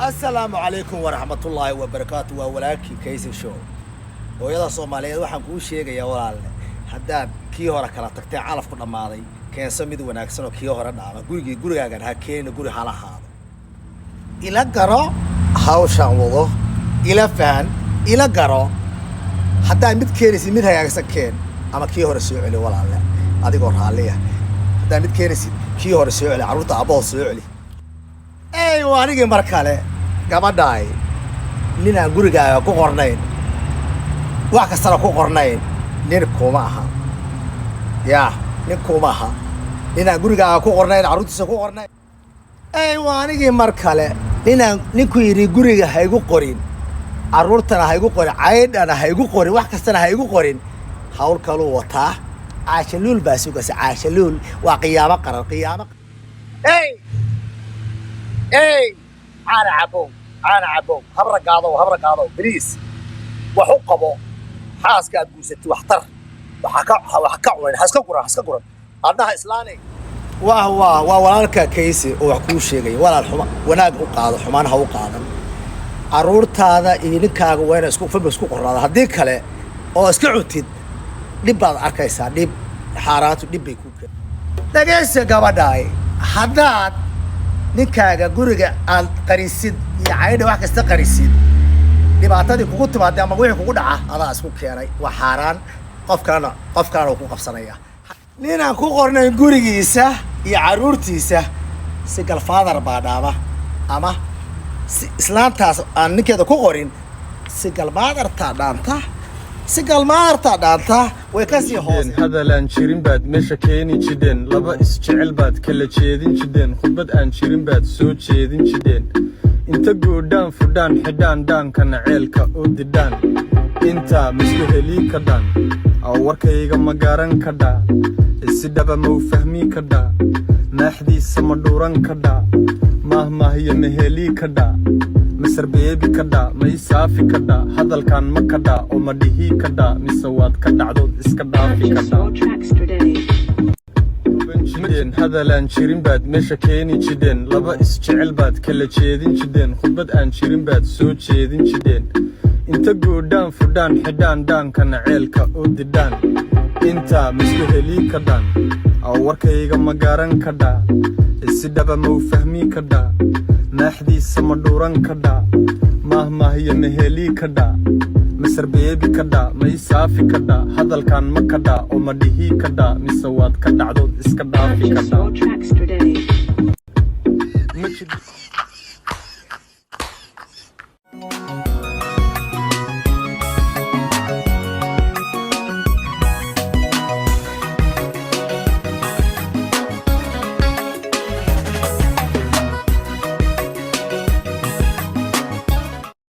السلام عليكم ورحمة الله وبركاته وولاكي كيس شو ويلا صومالية waxaan kuu sheegaya walaal hadaan kii hore kala tagtay calaf ku dhamaaday keenso mid wanaagsan oo kii hore dhaama gurigaagan ha keenin guri hala haado ila garo hawshan wado ila faan ila garo hadaan mid keenaysid mid hagaagsan keen ama kii hore soo celi walaal adigoo raaliya hadaan mid keenaysid kii hore soo celi carruurta aboo soo celi ay waanigi mar kale gabadhaay ninaan gurigaaga ku qornayn wax kastana ku qornayn nin kuma aha yaa nin kuma aha ninaan gurigaaga ku qornayn carruurtiisa ku qornayn ay waanigi mar kale ninku yidhi guriga ha igu qorin carruurtana ha igu qorin caydhana ha igu qorin wax kastana ha igu qorin hawl kaluu wataa caashaluul baa sugaysa caashaluul waa qiyaamo qaran qiyaamo Hey, أنا عبو هبرة قاضو بليز وحقبو حاس قاعد بوستي واحتر وحكا وين حسكا قرا أنها إسلامي وهو كيسي وحكو شيء ولا الحما وناق وقاضي حمان هو قاضي عرورت هذا ينكاغ وين اسكو فيلم اسكو قرا هذيك كله أو اسكعوتيد دب أركيسا دب حارات دب يكوك دقيس قبضاي حداد ninkaaga guriga aan qarisid iyo caydha wax kasta qarisid dhibaatadii kugu timaadday ama wixii kugu dhaca adaa isku keenay waa xaaraan qofkaana ku qabsanaya ninaan ku qornayn gurigiisa iyo carruurtiisa si galfaadar baa dhaama ama si islaantaas aan ninkeeda ku qorin si galmaadartaa dhaanta way ka sii hoos hadalaan jirin baad meesha keeni jideen laba isjecel baad kala jeedin jideen khudbad aan jirin baad soo jeedin jideen inta goodhaan fudhaan xidhaan dhaankana ceelka oo didhaan intaa mislu helii ka dhaan aw warkayga ma garan ka dhaa si dhaba ma u fahmii ka dhaa maaxdiisa ma dhuuran ka dhaa maahmaahiyo ma helii ka dhaa masar beebi ka dhaa ma isaafi ka dhaa hadalkan ma ka dhaa oo ma dhihii ka dhaa mise waad ka dhacdood iska dhaafi ka dhaa jideen hadalaan jirin baad meesha keeni jideen laba isjecel baad kala jeedin jideen khudbad aan jirin baad soo jeedin jideen inta goodhaan fudhaan xidhaan dhaankana ceelka oo didhaan intaa mislu helii ka dhaan aw warkayga ma garan ka dhaa si dhaba ma u fahmii ka dhaa maaxdiisa ma dhuuran ka dhaa maahmaahiyo ma helii ka dhaa masar beebi ka dhaa ma isaafi ka dhaa hadalkan ma ka dhaa oo ma dhihii ka dhaa mise waad ka dhacdood iska dhaafi ka dhaa